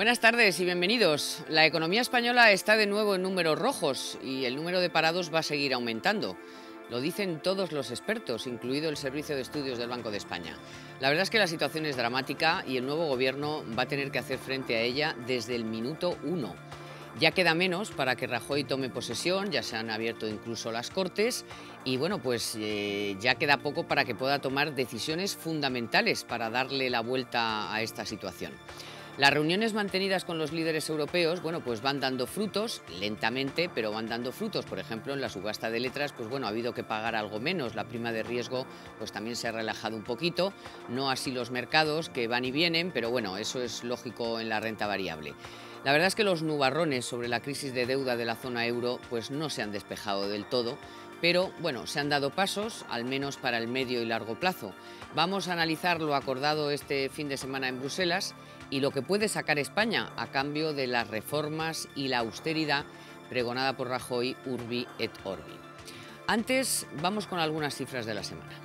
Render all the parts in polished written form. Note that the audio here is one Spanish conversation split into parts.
Buenas tardes y bienvenidos. La economía española está de nuevo en números rojos y el número de parados va a seguir aumentando. Lo dicen todos los expertos, incluido el Servicio de Estudios del Banco de España. La verdad es que la situación es dramática y el nuevo gobierno va a tener que hacer frente a ella desde el minuto 1. Ya queda menos para que Rajoy tome posesión, ya se han abierto incluso las Cortes y bueno, pues ya queda poco para que pueda tomar decisiones fundamentales para darle la vuelta a esta situación. Las reuniones mantenidas con los líderes europeos, bueno, pues van dando frutos, lentamente, pero van dando frutos. Por ejemplo, en la subasta de letras, pues bueno, ha habido que pagar algo menos. La prima de riesgo, pues también se ha relajado un poquito. No así los mercados, que van y vienen, pero bueno, eso es lógico en la renta variable. La verdad es que los nubarrones sobre la crisis de deuda de la zona euro, pues no se han despejado del todo. Pero, bueno, se han dado pasos, al menos para el medio y largo plazo. Vamos a analizar lo acordado este fin de semana en Bruselas y lo que puede sacar España a cambio de las reformas y la austeridad pregonada por Rajoy, Urbi et Orbi. Antes, vamos con algunas cifras de la semana.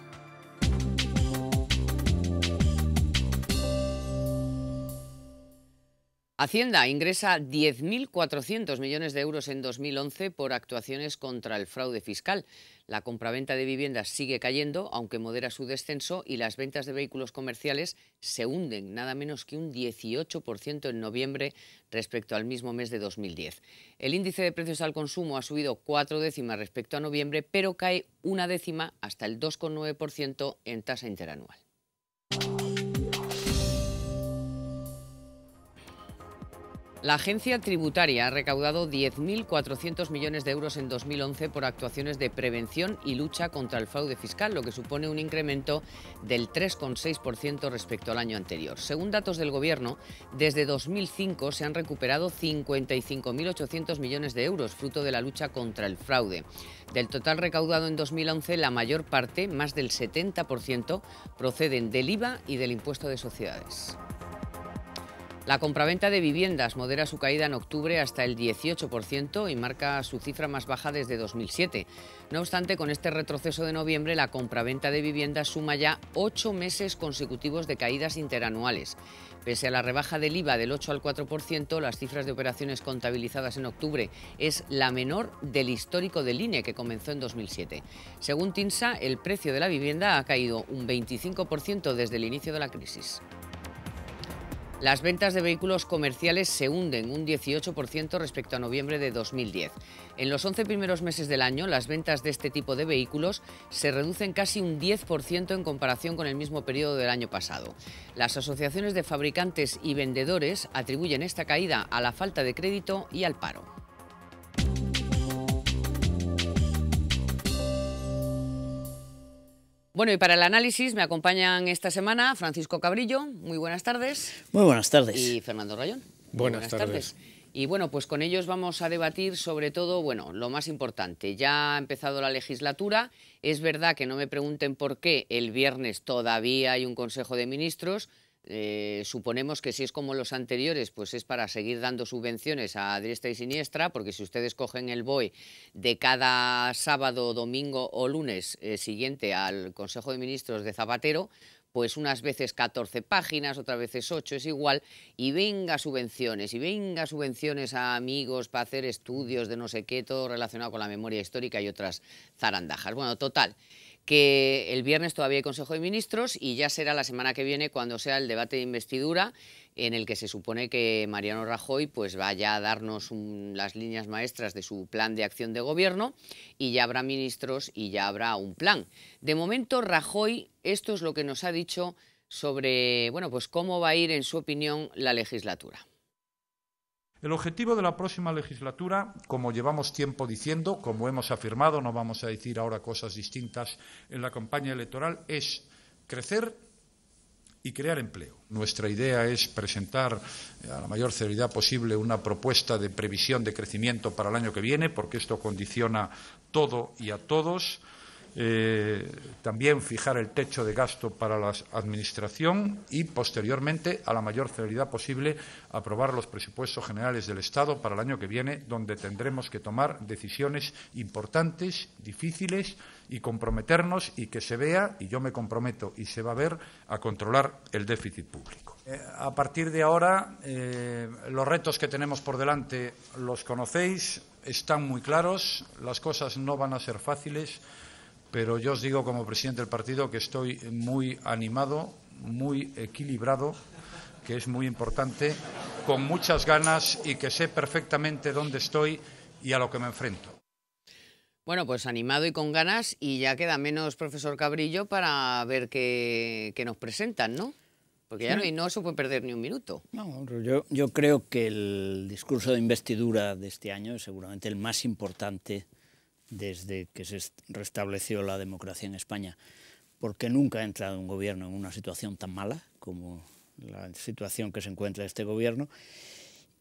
Hacienda ingresa 10.400 millones de euros en 2011 por actuaciones contra el fraude fiscal. La compraventa de viviendas sigue cayendo, aunque modera su descenso, y las ventas de vehículos comerciales se hunden, nada menos que un 18% en noviembre respecto al mismo mes de 2010. El índice de precios al consumo ha subido 4 décimas respecto a noviembre, pero cae 1 décima hasta el 2,9% en tasa interanual. La agencia tributaria ha recaudado 10.400 millones de euros en 2011 por actuaciones de prevención y lucha contra el fraude fiscal, lo que supone un incremento del 3,6% respecto al año anterior. Según datos del Gobierno, desde 2005 se han recuperado 55.800 millones de euros, fruto de la lucha contra el fraude. Del total recaudado en 2011, la mayor parte, más del 70%, proceden del IVA y del impuesto de sociedades. La compraventa de viviendas modera su caída en octubre hasta el 18% y marca su cifra más baja desde 2007. No obstante, con este retroceso de noviembre, la compraventa de viviendas suma ya 8 meses consecutivos de caídas interanuales. Pese a la rebaja del IVA del 8 al 4%, las cifras de operaciones contabilizadas en octubre es la menor del histórico del INE, que comenzó en 2007. Según TINSA, el precio de la vivienda ha caído un 25% desde el inicio de la crisis. Las ventas de vehículos comerciales se hunden un 18% respecto a noviembre de 2010. En los 11 primeros meses del año, las ventas de este tipo de vehículos se reducen casi un 10% en comparación con el mismo periodo del año pasado. Las asociaciones de fabricantes y vendedores atribuyen esta caída a la falta de crédito y al paro. Bueno, y para el análisis me acompañan esta semana Francisco Cabrillo, muy buenas tardes. Muy buenas tardes. Y Fernando Rayón. Buenas tardes. Y bueno, pues con ellos vamos a debatir sobre todo, bueno, lo más importante. Ya ha empezado la legislatura. Es verdad que no me pregunten por qué el viernes todavía hay un Consejo de Ministros. Suponemos que si es como los anteriores, pues es para seguir dando subvenciones a diestra y siniestra, porque si ustedes cogen el BOE de cada sábado, domingo o lunes siguiente al Consejo de Ministros de Zapatero, pues unas veces 14 páginas, otras veces 8, es igual, y venga subvenciones a amigos para hacer estudios de no sé qué, todo relacionado con la memoria histórica y otras zarandajas. Bueno, total, que el viernes todavía hay Consejo de Ministros y ya será la semana que viene cuando sea el debate de investidura, en el que se supone que Mariano Rajoy pues vaya a darnos las líneas maestras de su plan de acción de gobierno y ya habrá ministros y ya habrá un plan. De momento, Rajoy, esto es lo que nos ha dicho sobre, bueno, pues cómo va a ir, en su opinión, la legislatura. El objetivo de la próxima legislatura, como llevamos tiempo diciendo, como hemos afirmado, no vamos a decir ahora cosas distintas en la campaña electoral, es crecer y crear empleo. Nuestra idea es presentar a la mayor celeridad posible una propuesta de previsión de crecimiento para el año que viene, porque esto condiciona todo y a todos. también fijar el techo de gasto para la Administración y, posteriormente, a la mayor celeridad posible, aprobar los presupuestos generales del Estado para el año que viene, donde tendremos que tomar decisiones importantes, difíciles, y comprometernos y que se vea, y yo me comprometo y se va a ver, a controlar el déficit público. A partir de ahora, los retos que tenemos por delante los conocéis, están muy claros, las cosas no van a ser fáciles, pero yo os digo como presidente del partido que estoy muy animado, muy equilibrado, que es muy importante, con muchas ganas y que sé perfectamente dónde estoy y a lo que me enfrento. Bueno, pues animado y con ganas, y ya queda menos, profesor Cabrillo, para ver qué nos presentan, ¿no? Porque ya no se puede perder ni un minuto. No, yo creo que el discurso de investidura de este año es seguramente el más importante desde que se restableció la democracia en España, porque nunca ha entrado un gobierno en una situación tan mala como la situación que se encuentra este gobierno,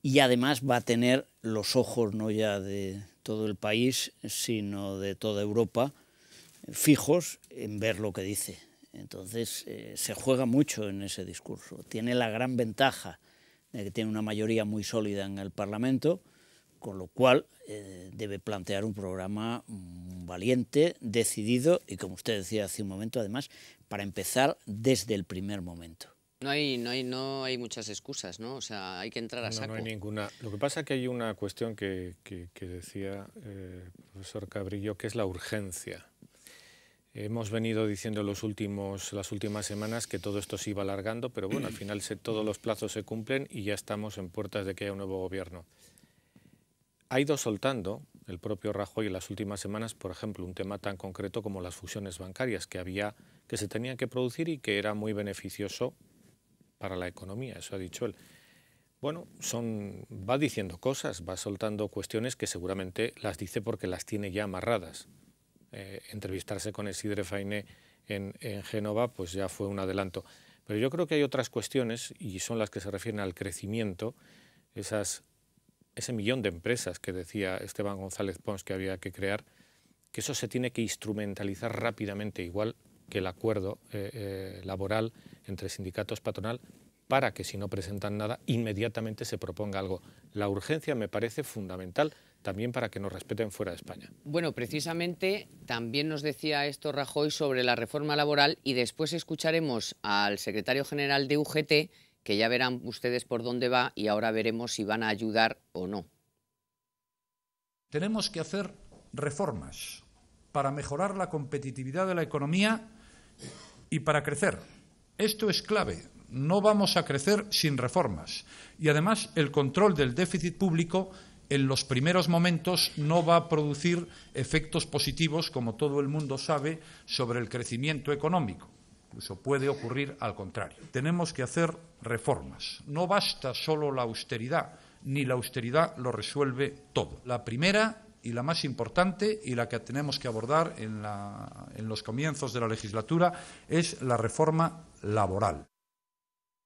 y además va a tener los ojos no ya de todo el país, sino de toda Europa, fijos en ver lo que dice. Entonces se juega mucho en ese discurso. Tiene la gran ventaja de que tiene una mayoría muy sólida en el Parlamento, con lo cual debe plantear un programa valiente, decidido y, como usted decía hace un momento, además, para empezar desde el primer momento. No hay muchas excusas, ¿no? O sea, hay que entrar a saco. No hay ninguna. Lo que pasa es que hay una cuestión que decía el profesor Cabrillo, que es la urgencia. Hemos venido diciendo las últimas semanas que todo esto se iba alargando, pero bueno, al final todos los plazos se cumplen y ya estamos en puertas de que haya un nuevo gobierno. Ha ido soltando el propio Rajoy en las últimas semanas, por ejemplo, un tema tan concreto como las fusiones bancarias que se tenían que producir y que era muy beneficioso para la economía, eso ha dicho él. Bueno, va diciendo cosas, va soltando cuestiones que seguramente las dice porque las tiene ya amarradas. Entrevistarse con Isidre Fainé en Génova pues ya fue un adelanto. Pero yo creo que hay otras cuestiones, y son las que se refieren al crecimiento, ese millón de empresas que decía Esteban González Pons que había que crear, que eso se tiene que instrumentalizar rápidamente, igual que el acuerdo laboral entre sindicatos patronal, para que si no presentan nada, inmediatamente se proponga algo. La urgencia me parece fundamental también para que nos respeten fuera de España. Bueno, precisamente también nos decía esto Rajoy sobre la reforma laboral, y después escucharemos al secretario general de UGT, que ya verán ustedes por dónde va, y ahora veremos si van a ayudar o no. Tenemos que hacer reformas para mejorar la competitividad de la economía y para crecer. Esto es clave. No vamos a crecer sin reformas. Y además el control del déficit público en los primeros momentos no va a producir efectos positivos, como todo el mundo sabe, sobre el crecimiento económico. Eso puede ocurrir al contrario. Tenemos que hacer reformas. No basta solo la austeridad, ni la austeridad lo resuelve todo. La primera y la más importante, y la que tenemos que abordar en los comienzos de la legislatura, es la reforma laboral.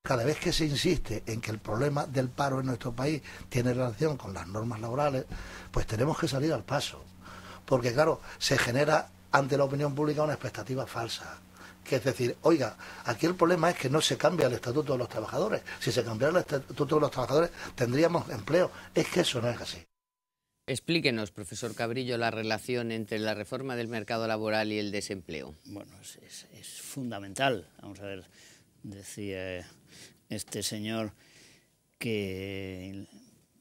Cada vez que se insiste en que el problema del paro en nuestro país tiene relación con las normas laborales, pues tenemos que salir al paso. Porque, claro, se genera ante la opinión pública una expectativa falsa. Que es decir, oiga, aquí el problema es que no se cambia el Estatuto de los Trabajadores. Si se cambiara el Estatuto de los Trabajadores, tendríamos empleo. Es que eso no es así. Explíquenos, profesor Cabrillo, la relación entre la reforma del mercado laboral y el desempleo. Bueno, es fundamental. Vamos a ver, decía este señor que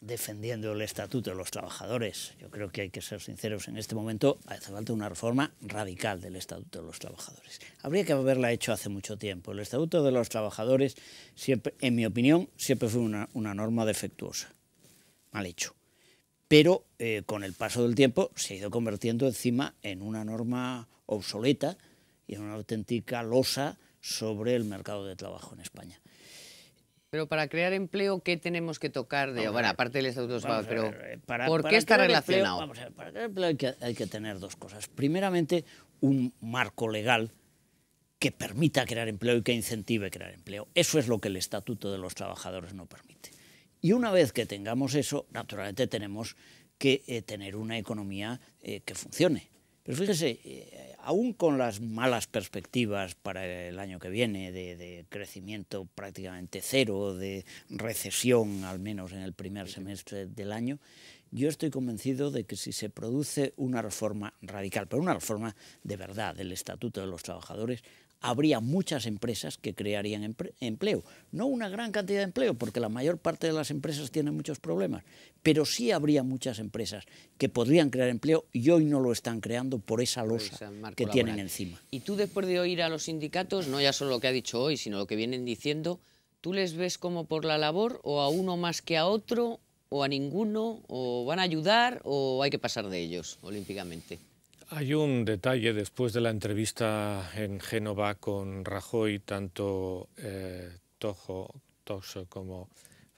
defendiendo el Estatuto de los Trabajadores, yo creo que hay que ser sinceros, en este momento hace falta una reforma radical del Estatuto de los Trabajadores. Habría que haberla hecho hace mucho tiempo. El Estatuto de los Trabajadores, siempre, en mi opinión, siempre fue una norma defectuosa, mal hecho. Pero con el paso del tiempo se ha ido convirtiendo encima en una norma obsoleta y en una auténtica losa sobre el mercado de trabajo en España. Pero para crear empleo, ¿qué tenemos que tocar? Bueno, aparte del Estatuto de los Trabajadores, pero ¿por qué está relacionado? Vamos a ver, para crear empleo hay que tener dos cosas. Primeramente, un marco legal que permita crear empleo y que incentive crear empleo. Eso es lo que el Estatuto de los Trabajadores no permite. Y una vez que tengamos eso, naturalmente tenemos que tener una economía que funcione. Pero fíjese, aún con las malas perspectivas para el año que viene de crecimiento prácticamente cero, de recesión al menos en el primer semestre del año, yo estoy convencido de que si se produce una reforma radical, pero una reforma de verdad del Estatuto de los Trabajadores, habría muchas empresas que crearían empleo. No una gran cantidad de empleo, porque la mayor parte de las empresas tienen muchos problemas, pero sí habría muchas empresas que podrían crear empleo y hoy no lo están creando por esa losa que tienen encima. Y tú, después de oír a los sindicatos, no ya solo lo que ha dicho hoy, sino lo que vienen diciendo, ¿tú les ves como por la labor, o a uno más que a otro, o a ninguno, o van a ayudar, o hay que pasar de ellos olímpicamente? Hay un detalle después de la entrevista en Génova con Rajoy, tanto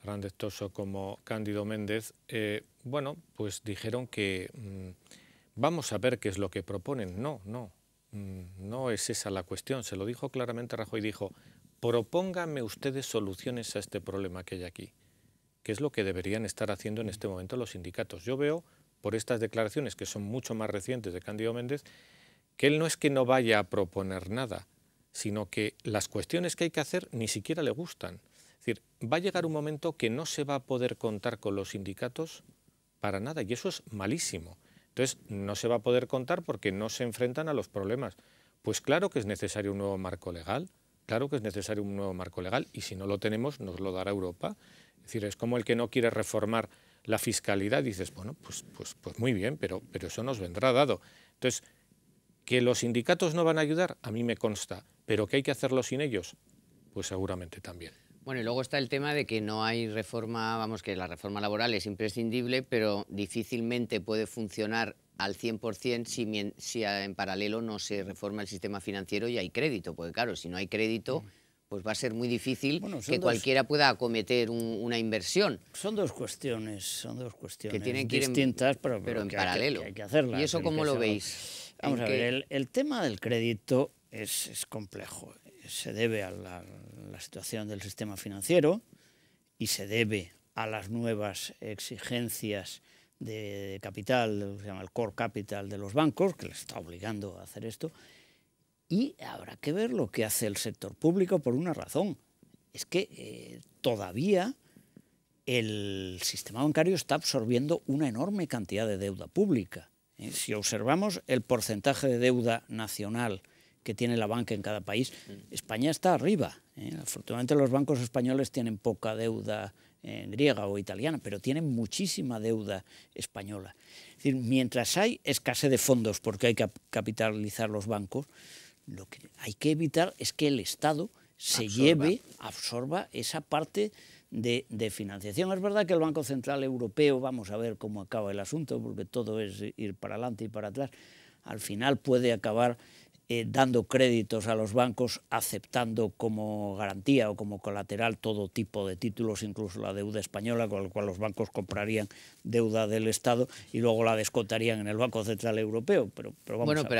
Fernández Toso como Cándido Méndez, bueno, pues dijeron que vamos a ver qué es lo que proponen. No es esa la cuestión. Se lo dijo claramente Rajoy, dijo, propónganme ustedes soluciones a este problema que hay aquí, que es lo que deberían estar haciendo en este momento los sindicatos. Yo veo, por estas declaraciones que son mucho más recientes de Cándido Méndez, que él no es que no vaya a proponer nada, sino que las cuestiones que hay que hacer ni siquiera le gustan. Es decir, va a llegar un momento que no se va a poder contar con los sindicatos para nada, y eso es malísimo. Entonces, no se va a poder contar porque no se enfrentan a los problemas. Pues claro que es necesario un nuevo marco legal, claro que es necesario un nuevo marco legal, y si no lo tenemos, nos lo dará Europa. Es decir, es como el que no quiere reformar la fiscalidad, dices, bueno, pues muy bien, pero eso nos vendrá dado. Entonces, ¿que los sindicatos no van a ayudar? A mí me consta, pero ¿que hay que hacerlo sin ellos? Pues seguramente también. Bueno, y luego está el tema de que no hay reforma, vamos, que la reforma laboral es imprescindible, pero difícilmente puede funcionar al 100% si en paralelo no se reforma el sistema financiero y hay crédito, porque claro, si no hay crédito, pues va a ser muy difícil que cualquiera pueda acometer una inversión. Son dos cuestiones que tienen que distintas, pero en paralelo. Que hay que hacerlas. ¿Y eso cómo lo veis? Vamos a ver, el tema del crédito es complejo. Se debe a la situación del sistema financiero y se debe a las nuevas exigencias de capital, lo que se llama el core capital de los bancos, que les está obligando a hacer esto. Y habrá que ver lo que hace el sector público por una razón. Es que todavía el sistema bancario está absorbiendo una enorme cantidad de deuda pública. Si observamos el porcentaje de deuda nacional que tiene la banca en cada país, España está arriba. Afortunadamente los bancos españoles tienen poca deuda griega o italiana, pero tienen muchísima deuda española. Es decir, mientras hay escasez de fondos porque hay que capitalizar los bancos, lo que hay que evitar es que el Estado absorba esa parte de financiación. Es verdad que el Banco Central Europeo, vamos a ver cómo acaba el asunto, porque todo es ir para adelante y para atrás, al final puede acabar dando créditos a los bancos, aceptando como garantía o como colateral todo tipo de títulos, incluso la deuda española, con lo cual los bancos comprarían deuda del Estado y luego la descontarían en el Banco Central Europeo. Pero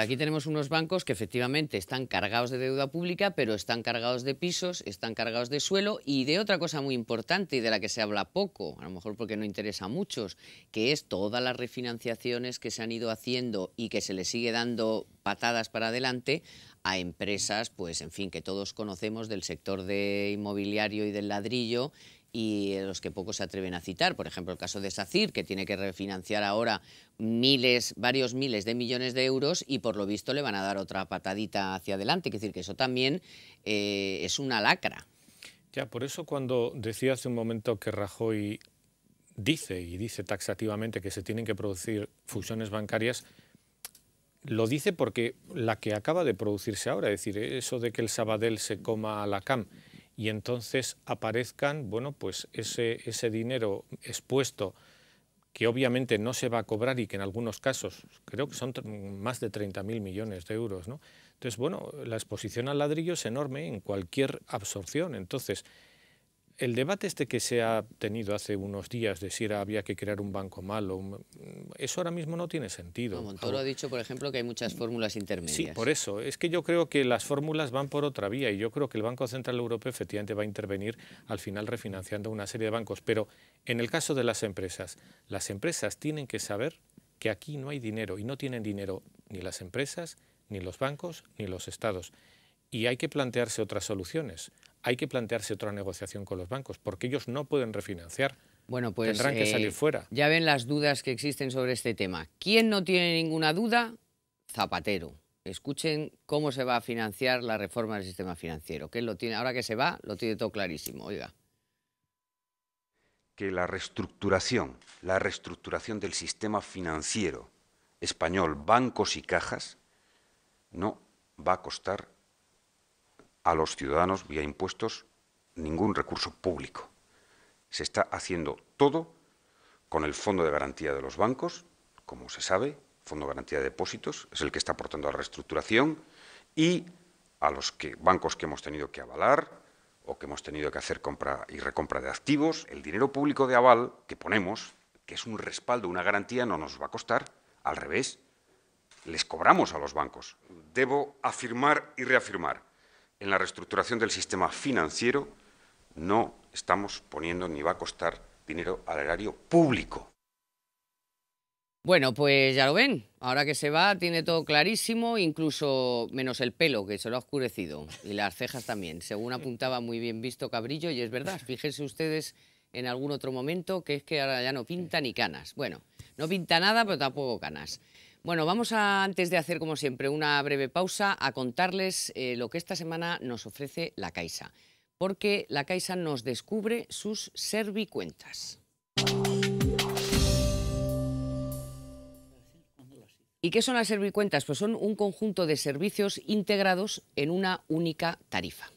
aquí tenemos unos bancos que efectivamente están cargados de deuda pública, pero están cargados de pisos, están cargados de suelo y de otra cosa muy importante y de la que se habla poco, a lo mejor porque no interesa a muchos, que es todas las refinanciaciones que se han ido haciendo y que se les sigue dando patadas para adelante a empresas, pues en fin, que todos conocemos del sector de inmobiliario y del ladrillo y los que pocos se atreven a citar. Por ejemplo, el caso de SACIR, que tiene que refinanciar ahora varios miles de millones de euros y por lo visto le van a dar otra patadita hacia adelante. Es decir, que eso también es una lacra. Ya, por eso cuando decía hace un momento que Rajoy dice taxativamente que se tienen que producir fusiones bancarias, lo dice porque la que acaba de producirse ahora, es decir, eso de que el Sabadell se coma a la CAM y entonces aparezcan, bueno, pues ese dinero expuesto que obviamente no se va a cobrar y que en algunos casos creo que son más de 30.000 millones de euros, ¿no? Entonces, bueno, la exposición al ladrillo es enorme en cualquier absorción. Entonces, el debate que se ha tenido hace unos días de si había que crear un banco malo, eso ahora mismo no tiene sentido. No, Montoro ha dicho, por ejemplo, que hay muchas fórmulas intermedias. Sí, por eso. Es que yo creo que las fórmulas van por otra vía y yo creo que el Banco Central Europeo efectivamente va a intervenir al final refinanciando una serie de bancos. Pero en el caso de las empresas tienen que saber que aquí no hay dinero y no tienen dinero ni las empresas ni los bancos ni los estados. Y hay que plantearse otras soluciones, hay que plantearse otra negociación con los bancos, porque ellos no pueden refinanciar, bueno, pues, tendrán que salir fuera. Ya ven las dudas que existen sobre este tema. ¿Quién no tiene ninguna duda? Zapatero. Escuchen cómo se va a financiar la reforma del sistema financiero, que él lo tiene, ahora que se va, lo tiene todo clarísimo, oiga. Que la reestructuración del sistema financiero español, bancos y cajas, no va a costar a los ciudadanos vía impuestos ningún recurso público. Se está haciendo todo con el Fondo de Garantía de los bancos, como se sabe, Fondo de Garantía de Depósitos, es el que está aportando a la reestructuración, y a los bancos que hemos tenido que avalar o que hemos tenido que hacer compra y recompra de activos. El dinero público de aval que ponemos, que es un respaldo, una garantía, no nos va a costar, al revés, les cobramos a los bancos. Debo afirmar y reafirmar, en la reestructuración del sistema financiero no estamos poniendo ni va a costar dinero al erario público. Bueno, pues ya lo ven, ahora que se va tiene todo clarísimo, incluso menos el pelo, que se lo ha oscurecido, y las cejas también, según apuntaba muy bien visto Cabrillo, y es verdad, fíjense ustedes en algún otro momento que es que ahora ya no pinta ni canas. Bueno, no pinta nada, pero tampoco canas. Bueno, vamos a, antes de hacer como siempre una breve pausa, a contarles lo que esta semana nos ofrece la Caixa, porque la Caixa nos descubre sus servicuentas. ¿Y qué son las servicuentas? Pues son un conjunto de servicios integrados en una única tarifa.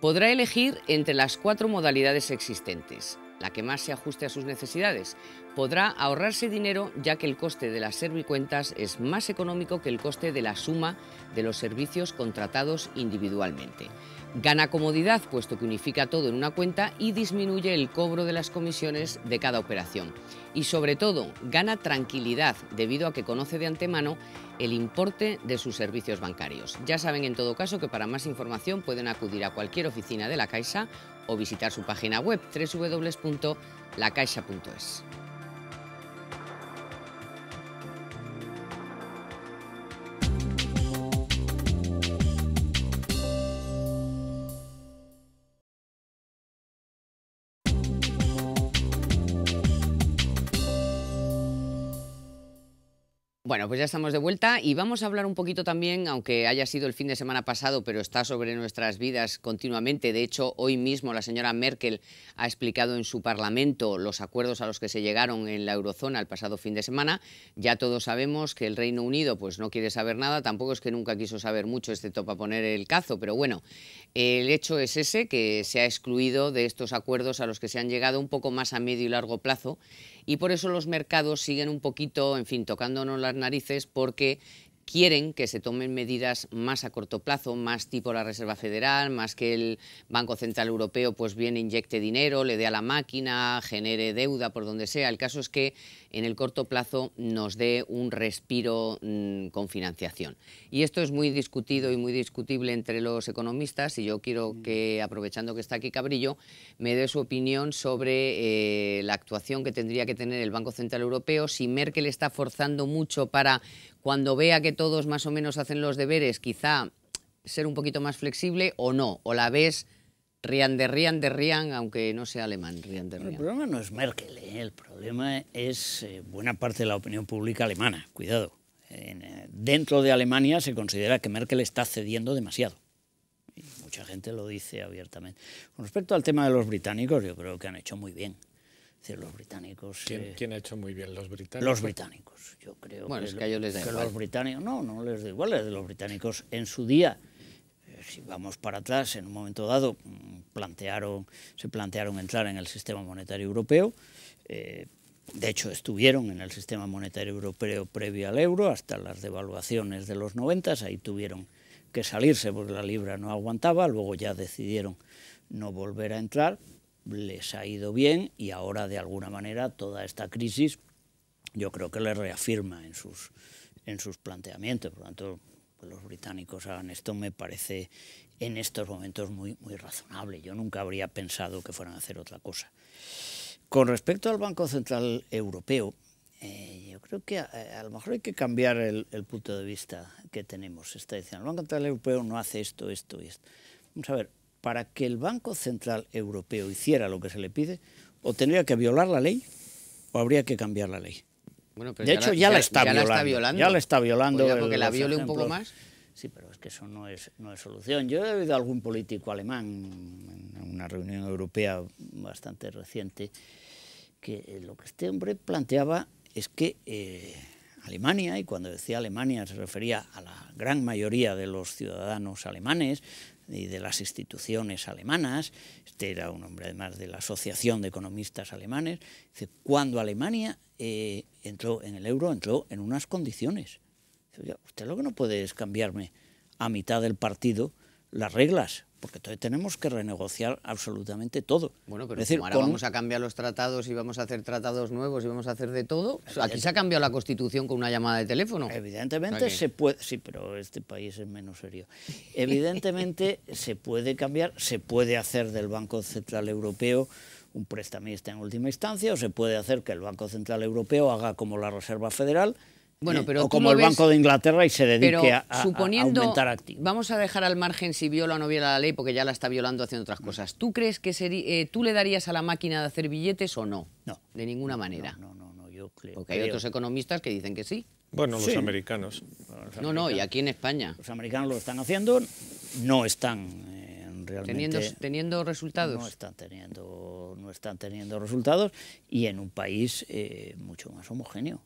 Podrá elegir entre las 4 modalidades existentes, la que más se ajuste a sus necesidades. Podrá ahorrarse dinero, ya que el coste de las servicuentas es más económico que el coste de la suma de los servicios contratados individualmente. Gana comodidad, puesto que unifica todo en una cuenta y disminuye el cobro de las comisiones de cada operación. Y sobre todo, gana tranquilidad, debido a que conoce de antemano el importe de sus servicios bancarios. Ya saben, en todo caso, que para más información pueden acudir a cualquier oficina de la Caixa o visitar su página web www.lacaixa.es. Bueno, pues ya estamos de vuelta y vamos a hablar un poquito también, aunque haya sido el fin de semana pasado, pero está sobre nuestras vidas continuamente. De hecho, hoy mismo la señora Merkel ha explicado en su Parlamento los acuerdos a los que se llegaron en la eurozona el pasado fin de semana. Ya todos sabemos que el Reino Unido pues no quiere saber nada, tampoco es que nunca quiso saber mucho, excepto para poner el cazo, pero bueno, el hecho es ese, que se ha excluido de estos acuerdos a los que se han llegado un poco más a medio y largo plazo, y por eso los mercados siguen un poquito, en fin, tocándonos las narices, porque quieren que se tomen medidas más a corto plazo, más tipo la Reserva Federal, más que el Banco Central Europeo pues bien inyecte dinero, le dé a la máquina, genere deuda por donde sea. El caso es que en el corto plazo nos dé un respiro con financiación. Y esto es muy discutido y muy discutible entre los economistas, y yo quiero que, aprovechando que está aquí Cabrillo, me dé su opinión sobre la actuación que tendría que tener el Banco Central Europeo, si Merkel está forzando mucho para, cuando vea que todos más o menos hacen los deberes, quizá ser un poquito más flexible, o no, o la ves Rian, aunque no sea alemán, Rian. El problema no es Merkel, el problema es buena parte de la opinión pública alemana, cuidado. Dentro de Alemania se considera que Merkel está cediendo demasiado. Y mucha gente lo dice abiertamente. Con respecto al tema de los británicos, yo creo que han hecho muy bien. Es decir, los británicos... ¿Quién ha hecho muy bien? ¿Los británicos? Los británicos. Yo creo bueno, es que a ellos les da igual. Los británicos, no les da igual. Los británicos en su día, si vamos para atrás, en un momento dado se plantearon entrar en el sistema monetario europeo. De hecho, estuvieron en el sistema monetario europeo previo al euro, hasta las devaluaciones de los 90, ahí tuvieron que salirse porque la libra no aguantaba, luego ya decidieron no volver a entrar. Les ha ido bien y ahora, de alguna manera, toda esta crisis yo creo que les reafirma en sus planteamientos. Por lo tanto, pues los británicos hagan esto me parece en estos momentos muy razonable. Yo nunca habría pensado que fueran a hacer otra cosa. Con respecto al Banco Central Europeo, Yo creo que a lo mejor hay que cambiar el punto de vista que tenemos. Se está diciendo, el Banco Central Europeo no hace esto, esto y esto. Vamos a ver, para que el Banco Central Europeo hiciera lo que se le pide, o tendría que violar la ley o habría que cambiar la ley. Bueno, pero de hecho, ya la está violando. Ya la está violando. Pues ya porque la viole un poco más. Sí, pero es que eso no es solución. Yo he oído a algún político alemán en una reunión europea bastante reciente que lo que este hombre planteaba es que Alemania, y cuando decía Alemania se refería a la gran mayoría de los ciudadanos alemanes y de las instituciones alemanas, este era un hombre además de la Asociación de Economistas Alemanes, dice, cuando Alemania entró en el euro, entró en unas condiciones. Dice, usted lo que no puede es cambiarme a mitad del partido las reglas, porque entonces tenemos que renegociar absolutamente todo. Bueno, pero es decir, como ahora vamos a cambiar los tratados y vamos a hacer tratados nuevos y vamos a hacer de todo, aquí se ha cambiado la Constitución con una llamada de teléfono. Evidentemente se puede, sí, pero este país es menos serio. Evidentemente se puede cambiar, se puede hacer del Banco Central Europeo un prestamista en última instancia, o se puede hacer que el Banco Central Europeo haga como la Reserva Federal, bueno, pero o como el Banco de Inglaterra y se dedique a aumentar activos. Vamos a dejar al margen si viola o no viola la ley, porque ya la está violando haciendo otras cosas. ¿Tú crees que tú le darías a la máquina de hacer billetes o no? No. De ninguna manera. No, yo creo. Porque hay otros economistas que dicen que sí. Bueno, los americanos. No, y aquí en España. Los americanos lo están haciendo, no están realmente... ¿Teniendo resultados? No están teniendo resultados, y en un país mucho más homogéneo.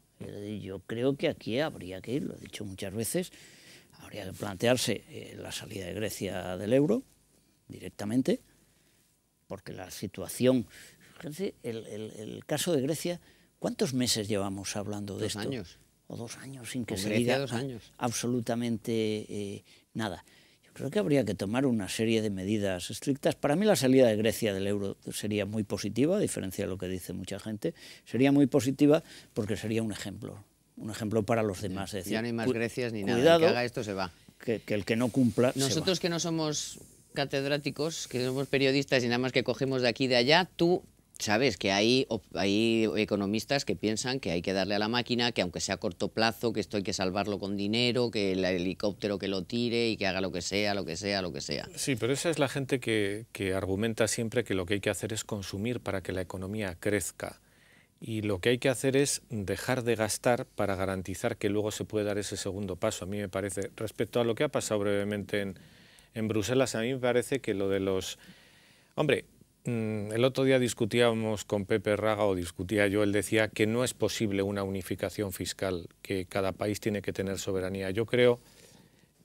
Yo creo que aquí habría que ir, lo he dicho muchas veces, habría que plantearse la salida de Grecia del euro directamente, porque la situación, fíjense, el caso de Grecia, ¿cuántos meses llevamos hablando de esto? 2 años. O 2 años sin que Con se Grecia, diga 2 años. Absolutamente nada. Creo que habría que tomar una serie de medidas estrictas. Para mí la salida de Grecia del euro sería muy positiva, a diferencia de lo que dice mucha gente. Sería muy positiva porque sería un ejemplo para los demás. Es decir, ya no hay más Grecias ni nada, cuidado, el que haga esto se va. Que el que no cumpla Nosotros que no somos catedráticos, que somos periodistas y nada más que cogemos de aquí y de allá, tú sabes que hay economistas que piensan que hay que darle a la máquina, que aunque sea a corto plazo, que esto hay que salvarlo con dinero, que el helicóptero que lo tire y que haga lo que sea. Sí, pero esa es la gente que argumenta siempre que lo que hay que hacer es consumir para que la economía crezca. Y lo que hay que hacer es dejar de gastar para garantizar que luego se puede dar ese segundo paso. A mí me parece, respecto a lo que ha pasado brevemente en Bruselas, a mí me parece que lo de los... Hombre, el otro día discutíamos con Pepe Raga, o discutía yo, él decía que no es posible una unificación fiscal, que cada país tiene que tener soberanía. Yo creo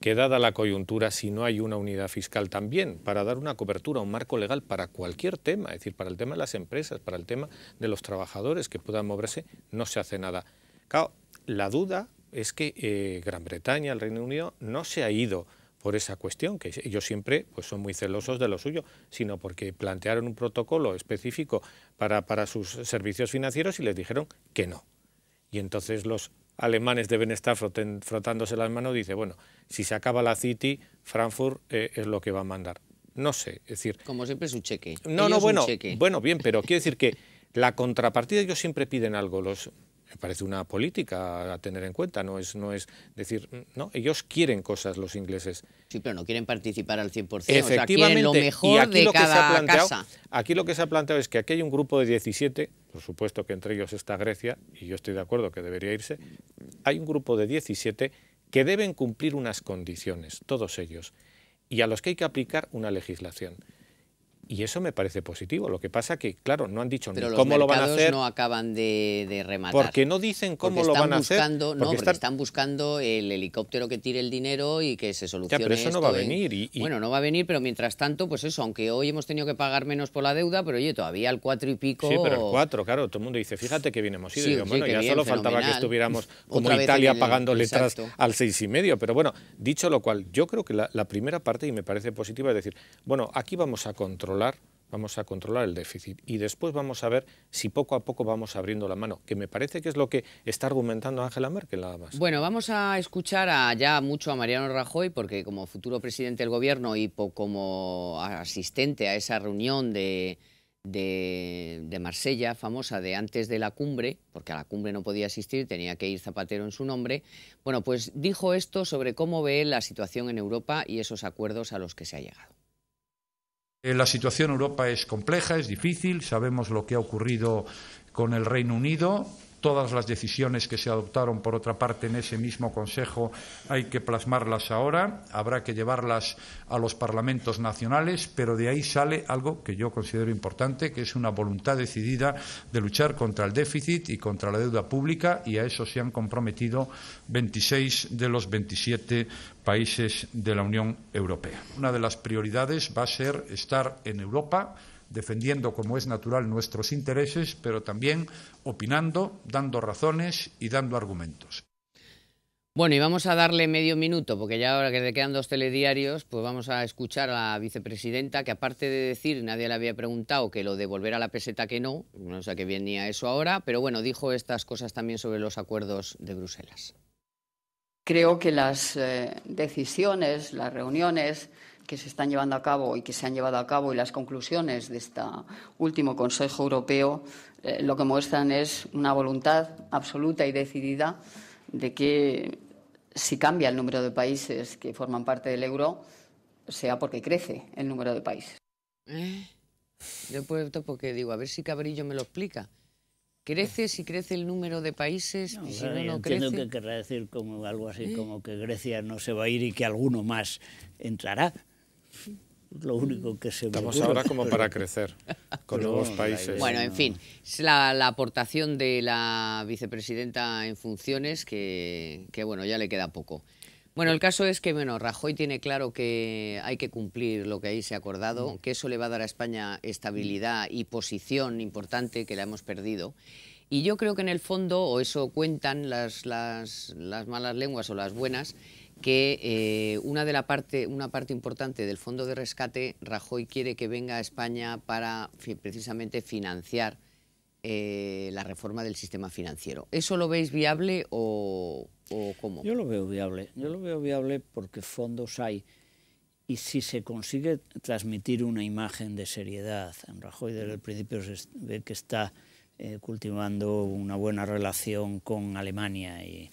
que dada la coyuntura, si no hay una unidad fiscal también, para dar una cobertura, un marco legal para cualquier tema, es decir, para el tema de las empresas, para el tema de los trabajadores que puedan moverse, no se hace nada. Claro, la duda es que Gran Bretaña, el Reino Unido, no se ha ido por esa cuestión, que ellos siempre pues, son muy celosos de lo suyo, sino porque plantearon un protocolo específico para sus servicios financieros y les dijeron que no. Y entonces los alemanes deben estar frotándose las manos y dice, bueno, si se acaba la City, Frankfurt es lo que va a mandar. No sé, es decir... Como siempre su cheque. Bueno, bien, pero quiero decir que la contrapartida, ellos siempre piden algo, me parece una política a tener en cuenta, no es decir, no, ellos quieren cosas los ingleses. Sí, pero no quieren participar al 100%, efectivamente, o sea, quieren lo mejor de cada casa. Aquí lo que se ha planteado es que aquí hay un grupo de 17, por supuesto que entre ellos está Grecia, y yo estoy de acuerdo que debería irse, hay un grupo de 17 que deben cumplir unas condiciones, todos ellos, y a los que hay que aplicar una legislación. Y eso me parece positivo. Lo que pasa que, claro, no han dicho ni cómo lo van a hacer. Pero los mercados no acaban de rematar. Porque no dicen cómo lo van a hacer. Porque están buscando el helicóptero que tire el dinero y que se solucione. Ya, pero eso no va a venir. Bueno, no va a venir, pero mientras tanto, pues eso, aunque hoy hemos tenido que pagar menos por la deuda, pero oye, todavía al 4 y pico... Sí, pero el 4, claro, todo el mundo dice, fíjate qué bien hemos ido. Sí, y digo, bueno, ya bien, solo faltaba que estuviéramos como Italia pagando letras al 6,5. Pero bueno, dicho lo cual, yo creo que la primera parte, y me parece positiva, es decir, bueno, aquí vamos a controlar el déficit y después vamos a ver si poco a poco vamos abriendo la mano, que me parece que es lo que está argumentando Angela Merkel nada más. Bueno, vamos a escuchar ya mucho a Mariano Rajoy, porque como futuro presidente del gobierno y como asistente a esa reunión de de Marsella, famosa de antes de la cumbre, porque a la cumbre no podía asistir, tenía que ir Zapatero en su nombre, bueno, pues dijo esto sobre cómo ve la situación en Europa y esos acuerdos a los que se ha llegado. La situación en Europa es compleja, es difícil, sabemos lo que ha ocurrido con el Reino Unido. Todas las decisiones que se adoptaron, por otra parte, en ese mismo Consejo hay que plasmarlas ahora, habrá que llevarlas a los parlamentos nacionales, pero de ahí sale algo que yo considero importante, que es una voluntad decidida de luchar contra el déficit y contra la deuda pública, y a eso se han comprometido 26 de los 27 países de la Unión Europea. Una de las prioridades va a ser estar en Europa, defendiendo, como es natural, nuestros intereses, pero también opinando, dando razones y dando argumentos. Bueno, y vamos a darle medio minuto, porque ya ahora que le quedan 2 telediarios, pues vamos a escuchar a la vicepresidenta, que aparte de decir, nadie le había preguntado, que lo de volver a la peseta que no sé qué venía eso ahora, pero bueno, dijo estas cosas también sobre los acuerdos de Bruselas. Creo que las decisiones, las reuniones que se están llevando a cabo y que se han llevado a cabo y las conclusiones de este último Consejo Europeo lo que muestran es una voluntad absoluta y decidida de que si cambia el número de países que forman parte del euro, sea porque crece el número de países. Yo porque digo, a ver si Cabrillo me lo explica. ¿Crece si crece el número de países? No, y si no entiendo crece. que querrá decir como algo así como que Grecia no se va a ir y que alguno más entrará. Lo único que se Estamos ahora como para crecer con nuevos países. Bueno, en fin, es la aportación de la vicepresidenta en funciones que bueno, ya le queda poco. Bueno, el caso es que Rajoy tiene claro que hay que cumplir lo que ahí se ha acordado, que eso le va a dar a España estabilidad y posición importante que la hemos perdido. Y yo creo que en el fondo, o eso cuentan las malas lenguas o las buenas, que una parte importante del fondo de rescate, Rajoy quiere que venga a España para precisamente financiar la reforma del sistema financiero. ¿Eso lo veis viable o cómo? Yo lo veo viable porque fondos hay. Y si se consigue transmitir una imagen de seriedad, en Rajoy desde el principio se ve que está cultivando una buena relación con Alemania, y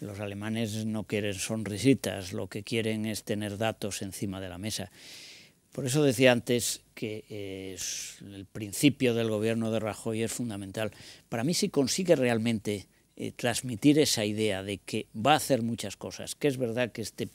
los alemanes no quieren sonrisitas, lo que quieren es tener datos encima de la mesa. Por eso decía antes que el principio del gobierno de Rajoy es fundamental. Para mí, si consigue realmente transmitir esa idea de que va a hacer muchas cosas, que es verdad que este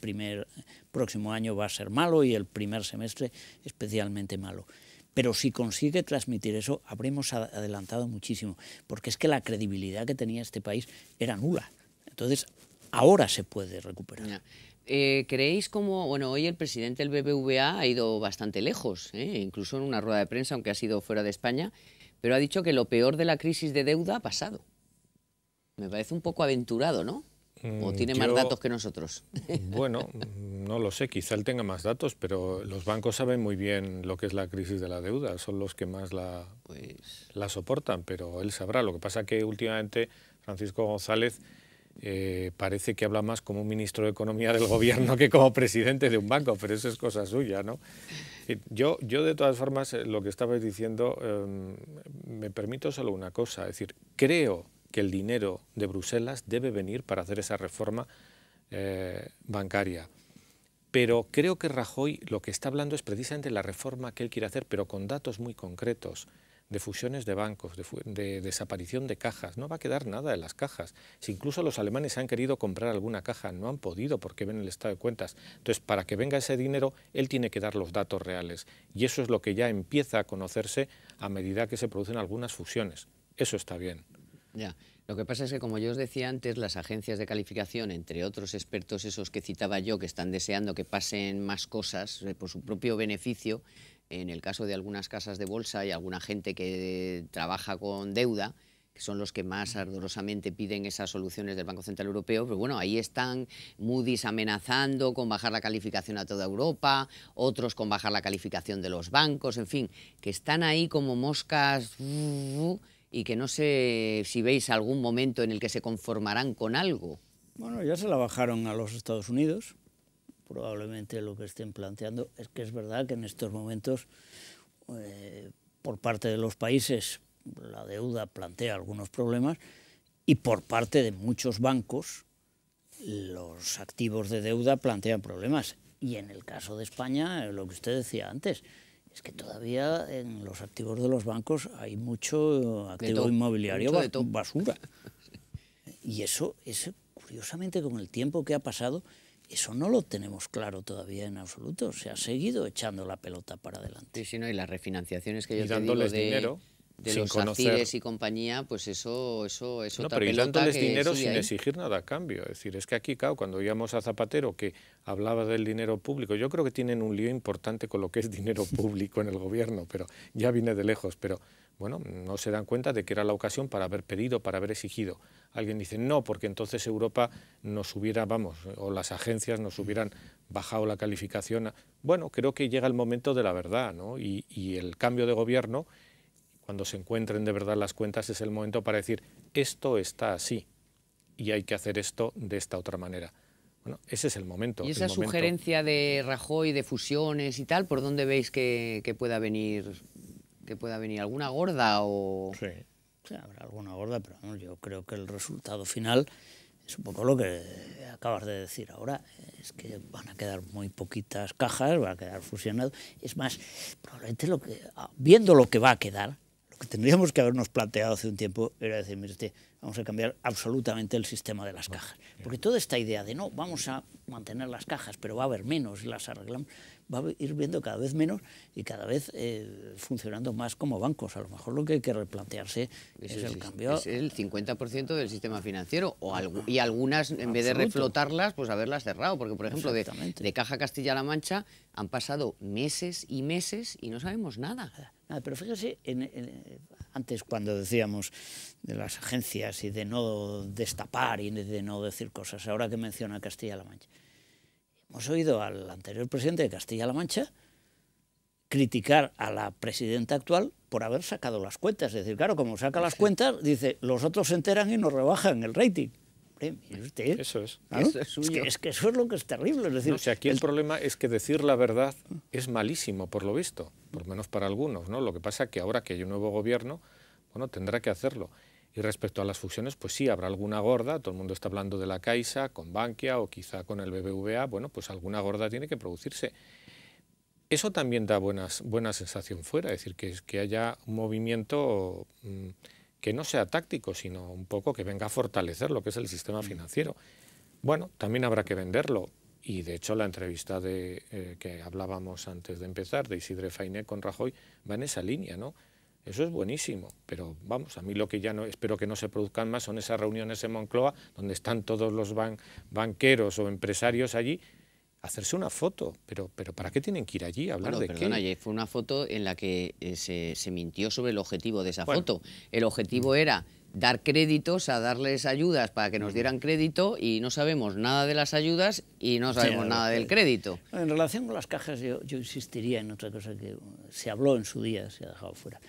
próximo año va a ser malo y el primer semestre especialmente malo, pero si consigue transmitir eso, habremos adelantado muchísimo, porque es que la credibilidad que tenía este país era nula. Entonces, ahora se puede recuperar. ¿Creéis como, bueno, hoy el presidente del BBVA ha ido bastante lejos, incluso en una rueda de prensa, aunque ha sido fuera de España, pero ha dicho que lo peor de la crisis de deuda ha pasado? Me parece un poco aventurado, ¿no? ¿O tiene más datos que nosotros? Bueno, no lo sé, quizá él tenga más datos, pero los bancos saben muy bien lo que es la crisis de la deuda, son los que más la soportan, pero él sabrá. Lo que pasa es que últimamente Francisco González parece que habla más como un ministro de Economía del gobierno que como presidente de un banco, pero eso es cosa suya, ¿no? Yo de todas formas, lo que estabais diciendo, me permito solo una cosa, es decir, creo que el dinero de Bruselas debe venir para hacer esa reforma bancaria. Pero creo que Rajoy lo que está hablando es precisamente la reforma que él quiere hacer, pero con datos muy concretos, de fusiones de bancos, de desaparición de cajas. No va a quedar nada de las cajas. Si incluso los alemanes han querido comprar alguna caja, no han podido porque ven el estado de cuentas. Entonces, para que venga ese dinero, él tiene que dar los datos reales. Y eso es lo que ya empieza a conocerse a medida que se producen algunas fusiones. Eso está bien. Ya. Lo que pasa es que, como yo os decía antes, las agencias de calificación, entre otros expertos esos que citaba yo, que están deseando que pasen más cosas por su propio beneficio, en el caso de algunas casas de bolsa y alguna gente que trabaja con deuda, que son los que más ardorosamente piden esas soluciones del Banco Central Europeo, pero bueno, ahí están Moody's amenazando con bajar la calificación a toda Europa, otros con bajar la calificación de los bancos, en fin, que están ahí como moscas y que no sé si veis algún momento en el que se conformarán con algo. Bueno, ya se la bajaron a los Estados Unidos. Probablemente lo que estén planteando es que es verdad que en estos momentos por parte de los países la deuda plantea algunos problemas y por parte de muchos bancos los activos de deuda plantean problemas. Y en el caso de España, lo que usted decía antes, es que todavía en los activos de los bancos hay mucho activo inmobiliario basura. Y eso, curiosamente, con el tiempo que ha pasado, eso no lo tenemos claro todavía en absoluto. Se ha seguido echando la pelota para adelante. Sí, sí, no, y las refinanciaciones que yo y te digo dinero de sin los conocer. Afires y compañía, pues eso No, otra pero y pelota dándoles que dinero sigue sin ahí. exigir nada a cambio. Es decir, es que aquí, claro, cuando oíamos a Zapatero que hablaba del dinero público, yo creo que tienen un lío importante con lo que es dinero público en el gobierno, pero ya viene de lejos. Pero bueno, no se dan cuenta de que era la ocasión para haber pedido, para haber exigido. Alguien dice no, porque entonces Europa nos hubiera, o las agencias nos hubieran bajado la calificación. Bueno, creo que llega el momento de la verdad, ¿no? Y el cambio de gobierno, cuando se encuentren de verdad las cuentas, es el momento para decir esto está así y hay que hacer esto de esta otra manera. Bueno, ese es el momento. Y esa sugerencia de Rajoy de fusiones y tal, ¿por dónde veis que pueda venir? ¿Que pueda venir alguna gorda o...? Sí, habrá alguna gorda, pero vamos, yo creo que el resultado final es un poco lo que acabas de decir ahora. Es que van a quedar muy poquitas cajas, van a quedar fusionados. Es más, probablemente viendo lo que va a quedar, lo que tendríamos que habernos planteado hace un tiempo era decir, mire usted, vamos a cambiar absolutamente el sistema de las cajas. Porque toda esta idea de no, vamos a mantener las cajas, pero va a haber menos y las arreglamos, va a ir viendo cada vez menos y cada vez funcionando más como bancos. A lo mejor lo que hay que replantearse es el cambio. Es el 50% del sistema financiero y algunas, en vez de reflotarlas, pues haberlas cerrado. Porque, por ejemplo, de Caja Castilla-La Mancha han pasado meses y meses y no sabemos nada. Pero fíjese, antes cuando decíamos de las agencias y de no destapar y de no decir cosas, ahora que menciona Castilla-La Mancha, hemos oído al anterior presidente de Castilla-La Mancha criticar a la presidenta actual por haber sacado las cuentas. Es decir, claro, como saca las cuentas, dice, los otros se enteran y nos rebajan el rating. Mire usted, eso es. ¿claro? Es que eso es lo que es terrible. Es decir, no, aquí el problema es que decir la verdad es malísimo, por lo visto, por lo menos para algunos, ¿no? Lo que pasa es que ahora que hay un nuevo gobierno, bueno, tendrá que hacerlo. Y respecto a las fusiones, pues sí, habrá alguna gorda, todo el mundo está hablando de la Caixa, con Bankia o quizá con el BBVA, bueno, pues alguna gorda tiene que producirse. Eso también da buena sensación fuera, es decir, que haya un movimiento que no sea táctico, sino un poco que venga a fortalecer lo que es el sistema financiero. Bueno, también habrá que venderlo. Y de hecho la entrevista que hablábamos antes de empezar, de Isidre Fainé con Rajoy, va en esa línea, ¿no? Eso es buenísimo, pero vamos, a mí lo que ya no espero que no se produzcan más son esas reuniones en Moncloa donde están todos los banqueros o empresarios allí, hacerse una foto, pero ¿para qué tienen que ir allí a hablar de perdona, qué? Fue una foto en la que se mintió sobre el objetivo de esa foto. El objetivo era dar créditos, a darles ayudas para que nos dieran crédito y no sabemos nada de las ayudas y no sabemos nada del crédito. En relación con las cajas yo insistiría en otra cosa que se habló en su día, se ha dejado fuera.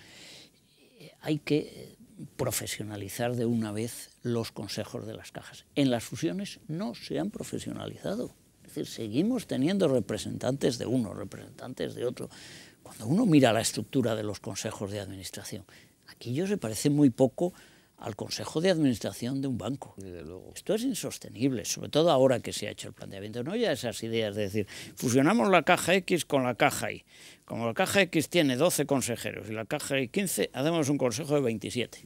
Hay que profesionalizar de una vez los consejos de las cajas. En las fusiones no se han profesionalizado. Es decir, seguimos teniendo representantes de uno, representantes de otro. Cuando uno mira la estructura de los consejos de administración, aquello se parece muy poco al consejo de administración de un banco. Desde luego. Esto es insostenible, sobre todo ahora que se ha hecho el planteamiento. No ya esas ideas de decir, fusionamos la caja X con la caja Y. Como la caja X tiene 12 consejeros y la caja Y 15, hacemos un consejo de 27.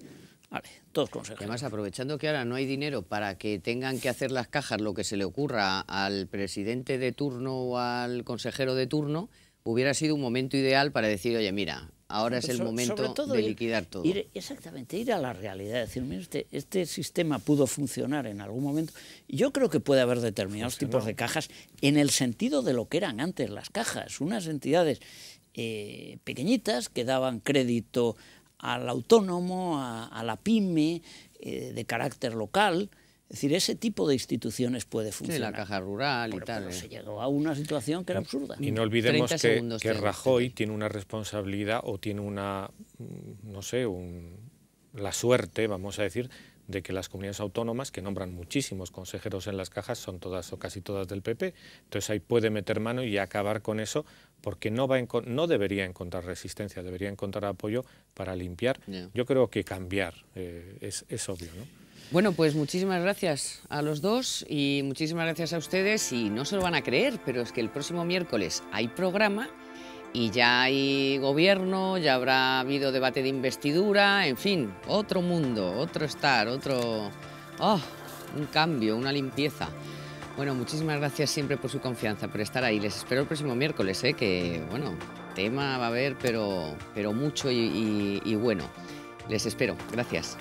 Vale, todos consejeros. Además, aprovechando que ahora no hay dinero para que tengan que hacer las cajas lo que se le ocurra al presidente de turno o al consejero de turno, hubiera sido un momento ideal para decir, oye, mira, ahora es el momento de liquidar todo. Exactamente, ir a la realidad, decir, mira, este sistema pudo funcionar en algún momento. Yo creo que puede haber determinados tipos de cajas en el sentido de lo que eran antes las cajas, unas entidades pequeñitas que daban crédito al autónomo, a la pyme, de carácter local. Es decir, ese tipo de instituciones puede funcionar. Sí, la caja rural y tal. Pero se llegó a una situación que era absurda. Y no olvidemos que Rajoy tiene una responsabilidad o tiene una, no sé, la suerte, vamos a decir, de que las comunidades autónomas, que nombran muchísimos consejeros en las cajas, son todas o casi todas del PP, entonces ahí puede meter mano y acabar con eso, porque no debería encontrar resistencia, debería encontrar apoyo para limpiar. Yo creo que cambiar es obvio, ¿no? Bueno, pues muchísimas gracias a los dos y muchísimas gracias a ustedes, y no se lo van a creer, pero es que el próximo miércoles hay programa y ya hay gobierno, ya habrá habido debate de investidura, en fin, otro mundo, otro estar, un cambio, una limpieza. Bueno, muchísimas gracias siempre por su confianza, por estar ahí. Les espero el próximo miércoles, que, bueno, tema va a haber, pero mucho y bueno. Les espero. Gracias.